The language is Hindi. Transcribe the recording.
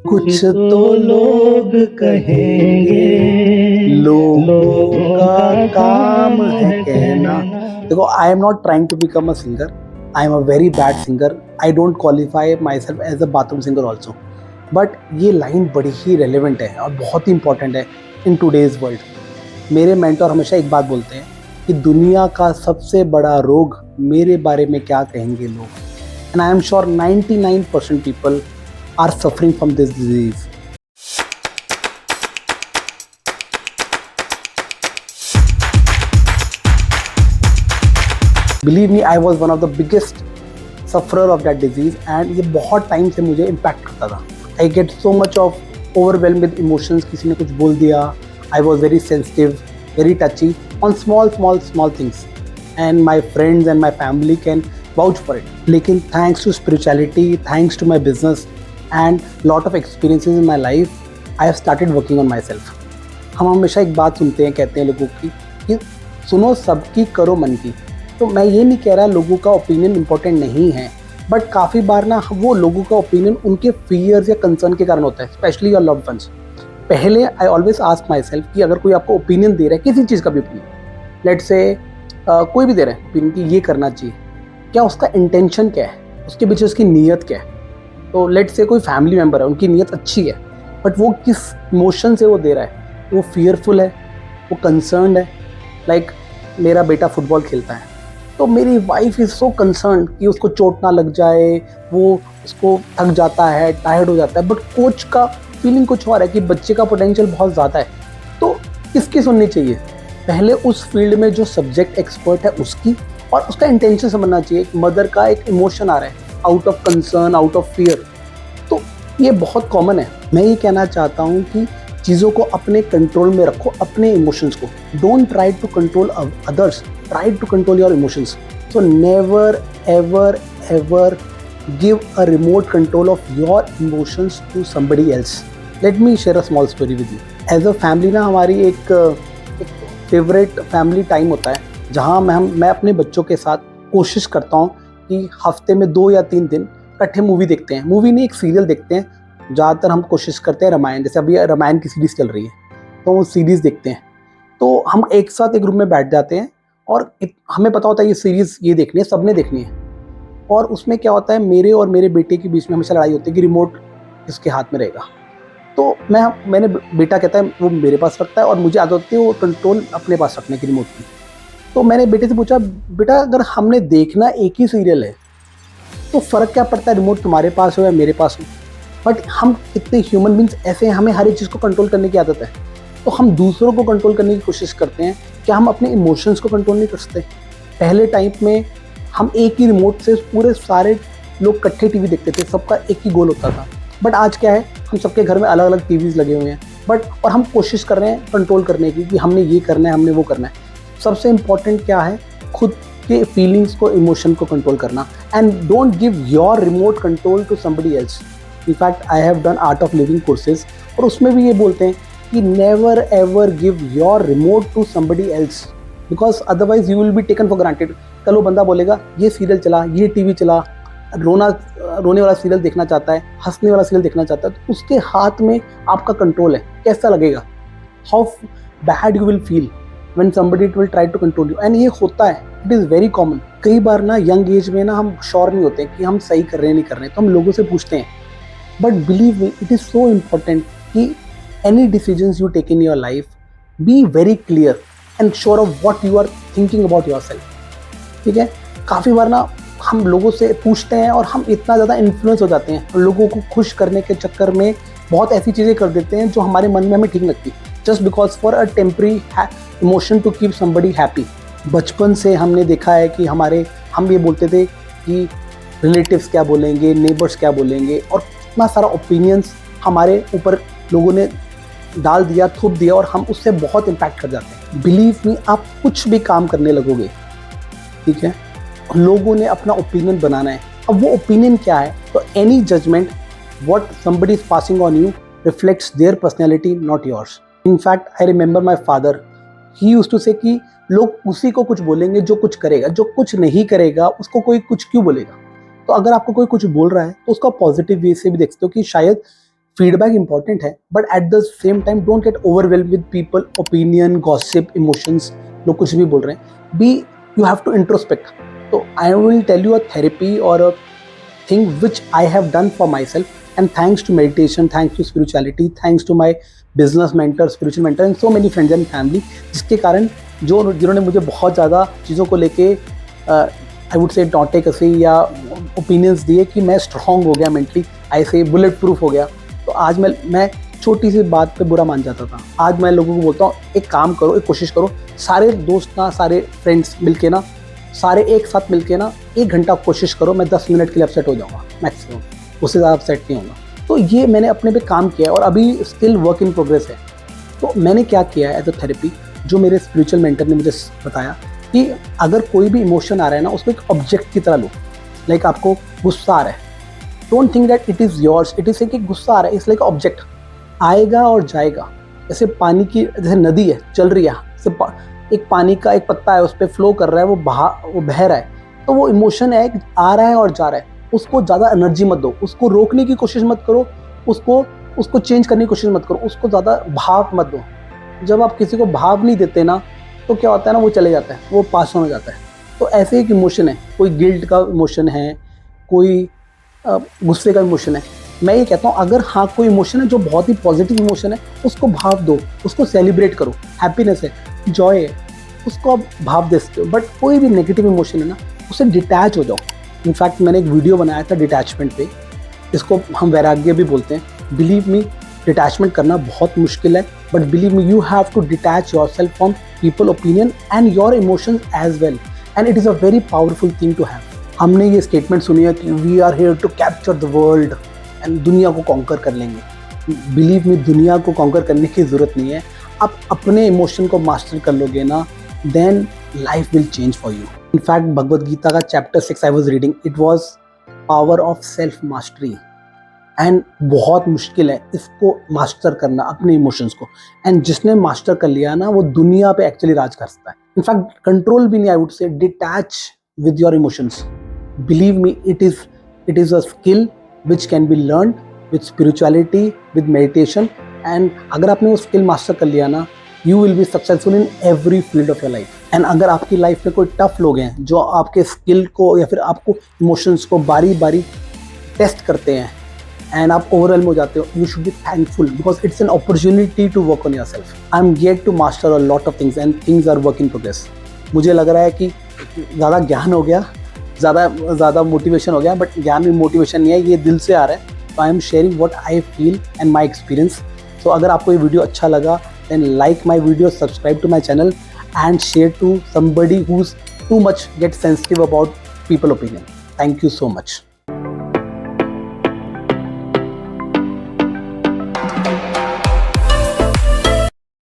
कुछ तो लोग कहेंगे, लोगों का काम है कहना। देखो, I am not trying to become a singer, I am a very bad singer, I don't qualify myself as a bathroom singer also. But ये लाइन बड़ी ही रेलिवेंट है और बहुत ही इंपॉर्टेंट है इन टूडेज वर्ल्ड। मेरे मेंटर हमेशा एक बात बोलते हैं कि दुनिया का सबसे बड़ा रोग मेरे बारे में क्या कहेंगे लोग। And I am sure 99% people are suffering from this disease. Believe me, I was one of the biggest sufferer of that disease and ये बहुत टाइम से मुझे impact करता था. I get so much of overwhelmed with emotions. किसी ने कुछ बोल दिया, I was very sensitive, very touchy on small things, and my friends and my family can vouch for it. लेकिन thanks to spirituality, thanks to my business and lot of experiences in my life, I have started working on myself. हम हमेशा एक बात सुनते हैं, कहते हैं लोगों की कि सुनो सबकी करो मन की। तो मैं ये नहीं कह रहा लोगों का ओपिनियन इंपॉर्टेंट नहीं है, बट काफ़ी बार ना वो लोगों का ओपिनियन उनके फियर्स या कंसर्न के कारण होता है, स्पेशली योर लव्ड वंस। पहले I always ask myself कि अगर कोई आपको ओपिनियन दे रहा है, किसी चीज़ का भी ओपिनियन, लेट से कोई भी दे रहा है ओपिनियन कि ये करना चाहिए, क्या उसका इंटेंशन क्या है, उसके पीछे उसकी नीयत क्या है। तो लेट से कोई फैमिली मेम्बर है, उनकी नीयत अच्छी है, बट वो किस इमोशन से वो दे रहा है, वो फियरफुल है, वो कंसर्न्ड है। लाइक मेरा बेटा फुटबॉल खेलता है, तो मेरी वाइफ इज़ सो कंसर्न कि उसको चोट ना लग जाए, वो उसको थक जाता है, टायर्ड हो जाता है, बट कोच का फीलिंग कुछ और है कि बच्चे का पोटेंशियल बहुत ज़्यादा है। तो किसकी सुननी चाहिए? पहले उस फील्ड में जो सब्जेक्ट एक्सपर्ट है उसकी, और उसका इंटेंशन समझना चाहिए। मदर का एक इमोशन आ रहा है out of concern, out of fear, तो ये बहुत कॉमन है। मैं ये कहना चाहता हूँ कि चीज़ों को अपने कंट्रोल में रखो, अपने इमोशंस को। Don't try to control others, try to control your emotions. So never ever ever give a remote control of your emotions to somebody else. Let me share a small story with you. As a family ना हमारी एक फेवरेट फैमिली टाइम होता है जहाँ मैं अपने बच्चों के साथ कोशिश करता हूँ कि हफ्ते में 2 या 3 दिन इकट्ठे मूवी देखते हैं। मूवी नहीं, एक सीरियल देखते हैं। ज़्यादातर हम कोशिश करते हैं रामायण, जैसे अभी रामायण की सीरीज़ चल रही है तो वो सीरीज़ देखते हैं। तो हम एक साथ एक रूम में बैठ जाते हैं और हमें पता होता है ये सीरीज़ ये देखनी है, सबने देखनी है। और उसमें क्या होता है, मेरे और मेरे बेटे के बीच में हमेशा लड़ाई होती है कि रिमोट किसके हाथ में रहेगा। तो मैंने बेटा कहता है वो मेरे पास रखता है और मुझे आदत होती है वो कंट्रोल अपने पास रखने की रिमोट की। तो मैंने बेटे से पूछा, बेटा अगर हमने देखना एक ही सीरियल है तो फ़र्क क्या पड़ता है रिमोट तुम्हारे पास हो या मेरे पास हो। बट हम इतने ह्यूमन बींग्स ऐसे हैं, हमें हर एक चीज़ को कंट्रोल करने की आदत है। तो हम दूसरों को कंट्रोल करने की कोशिश करते हैं, क्या हम अपने इमोशंस को कंट्रोल नहीं कर सकते? पहले टाइम में हम एक ही रिमोट से पूरे सारे लोग इकट्ठे टीवी देखते थे, सबका एक ही गोल होता था। बट आज क्या है, हम सबके घर में अलग अलग टीवीज़ लगे हुए हैं, बट और हम कोशिश कर रहे हैं कंट्रोल करने की कि हमने ये करना है, हमने वो करना है। सबसे इम्पॉर्टेंट क्या है, खुद के फीलिंग्स को, इमोशन को कंट्रोल करना। And don't give your remote control to somebody else. In fact I have done Art of Living courses, और उसमें भी ये बोलते हैं कि never ever give your remote to somebody else, because otherwise you will be taken for granted. कल वो बंदा बोलेगा ये सीरियल चला, ये टीवी चला, रोने वाला सीरियल देखना चाहता है, हंसने वाला सीरियल देखना चाहता है, तो उसके हाथ में आपका कंट्रोल है, कैसा लगेगा? How bad you will feel when somebody will try to control you। and ये होता है, it is very common। कई बार ना यंग एज में ना हम श्योर नहीं होते कि हम सही कर रहे हैं नहीं कर रहे हैं, तो हम लोगों से पूछते हैं। But believe me, it is so important कि any decisions you take in your life, be very clear and sure of what you are thinking about yourself. ठीक है, काफ़ी बार ना हम लोगों से पूछते हैं और हम इतना ज़्यादा इन्फ्लुएंस हो जाते हैं, लोगों को खुश करने के चक्कर में बहुत ऐसी चीज़ें कर देते हैं जो हमारे मन में हमें ठीक लगती, just because for a temporary emotion to keep somebody happy. बचपन से हमने देखा है कि हम ये बोलते थे कि रिलेटिव्स क्या बोलेंगे, नेबर्स क्या बोलेंगे, और इतना सारा ओपिनियंस हमारे ऊपर लोगों ने डाल दिया, थोप दिया, और हम उससे बहुत इम्पैक्ट कर जाते हैं। बिलीव मी, आप कुछ भी काम करने लगोगे, ठीक है, लोगों ने अपना ओपिनियन बनाना है। अब वो ओपिनियन क्या है, तो any judgement what somebody is passing on you reflects their personality, not yours. In fact I remember my father, he used to say कि लोग उसी को कुछ बोलेंगे जो कुछ करेगा, जो कुछ नहीं करेगा उसको कोई कुछ क्यों बोलेगा। तो अगर आपको कोई कुछ बोल रहा है तो उसको पॉजिटिव वे से भी देख सकते हो कि शायद फीडबैक इंपॉर्टेंट है, but at the same time don't get overwhelm with people opinion, gossip, emotions. लोग कुछ भी बोल रहे हैं, be you have to introspect. तो I will tell you a therapy और a thing which I have done for myself, and thanks to meditation, thanks to spirituality, thanks to my business mentor, spiritual mentor and so many friends and family, जिसके कारण जिन्होंने मुझे बहुत ज़्यादा चीज़ों को लेके आई वुड से टॉन्टे कसे या ओपिनियंस दिए कि मैं स्ट्रॉन्ग हो गया मेंटली, ऐसे बुलेट प्रूफ हो गया. तो आज मैं छोटी सी बात पे बुरा मान जाता था. आज मैं लोगों को बोलता हूँ एक काम करो, एक कोशिश करो, सारे दोस्त ना, सारे फ्रेंड्स मिलके ना, सारे एक साथ मिलके ना 1 घंटा कोशिश करो, मैं 10 मिनट के लिए अपसेट हो जाऊँगा मैक्सिमम, उससे ज़्यादा अपसेट नहीं होगा. तो ये मैंने अपने पे काम किया है और अभी स्टिल वर्क इन प्रोग्रेस है. तो मैंने क्या किया है एज अ थेरेपी, जो मेरे स्पिरिचुअल मेंटर ने मुझे बताया कि अगर कोई भी इमोशन आ रहा है ना, उसको एक ऑब्जेक्ट की तरह लो. लाइक आपको गुस्सा आ रहा है, don't think that it is yours, it is कि गुस्सा आ रहा है, इट्स लाइक ऑब्जेक्ट, आएगा और जाएगा. जैसे पानी की, जैसे नदी है चल रही है, एक पानी का एक पत्ता है, उस पर फ्लो कर रहा है, वो बह रहा है. तो वो इमोशन है, आ रहा है और जा रहा है, उसको ज़्यादा एनर्जी मत दो, उसको रोकने की कोशिश मत करो, उसको चेंज करने की कोशिश मत करो, उसको ज़्यादा भाव मत दो. जब आप किसी को भाव नहीं देते ना, तो क्या होता है ना, वो चले जाता है, वो पास हो जाता है. तो ऐसे एक इमोशन है, कोई गिल्ट का इमोशन है, कोई गुस्से का इमोशन है. मैं ये कहता हूँ अगर हाँ कोई इमोशन है जो बहुत ही पॉजिटिव इमोशन है, उसको भाव दो, उसको सेलिब्रेट करो. हैप्पीनेस है, जॉय है, उसको आप भाव दे सकते हो. बट कोई भी नेगेटिव इमोशन है ना, उससे डिटैच हो जाओ. इनफैक्ट मैंने एक वीडियो बनाया था डिटैचमेंट पे, इसको हम वैराग्य भी बोलते हैं. बिलीव मी, डिटैचमेंट करना बहुत मुश्किल है, but believe me, you have to detach yourself from people opinion and your emotions as well, and it is a very powerful thing to have. हमने ये स्टेटमेंट सुनी है कि we are here to capture the world and दुनिया को कॉन्कर कर लेंगे. बिलीव मी, दुनिया को कॉन्कर करने की ज़रूरत नहीं है. आप अपने इमोशन को मास्टर कर लोगे ना, then life will change for you. In fact Bhagavad Gita का chapter 6 I was reading, it was power of self mastery. And बहुत मुश्किल है इसको मास्टर करना, अपने इमोशंस को. एंड जिसने मास्टर कर लिया ना, वो दुनिया पे एक्चुअली राज कर सकता है. इनफैक्ट कंट्रोल भी नहीं, I would say detach with your emotions. Believe me, it is a skill which can be learn with spirituality, with meditation. And अगर आपने वो स्किल मास्टर कर लिया ना, you will be successful in every field of your life. And अगर आपकी लाइफ में कोई टफ लोग हैं जो आपके स्किल को या फिर आपको इमोशंस को बारी बारी टेस्ट करते हैं एंड आप ओवरवेल्म हो जाते हो, you should be thankful because it's an opportunity to work on yourself. I am get to master a lot of things and things are work in progress. मुझे लग रहा है कि ज़्यादा ज्ञान हो गया, ज़्यादा मोटिवेशन हो गया, बट ज्ञान में मोटिवेशन नहीं है, ये दिल से आ रहा है. तो I am sharing what I feel and my experience. तो अगर आपको ये वीडियो अच्छा लगा, then like my video, subscribe to my channel and share to somebody who's too much get sensitive about people opinion. Thank you so much.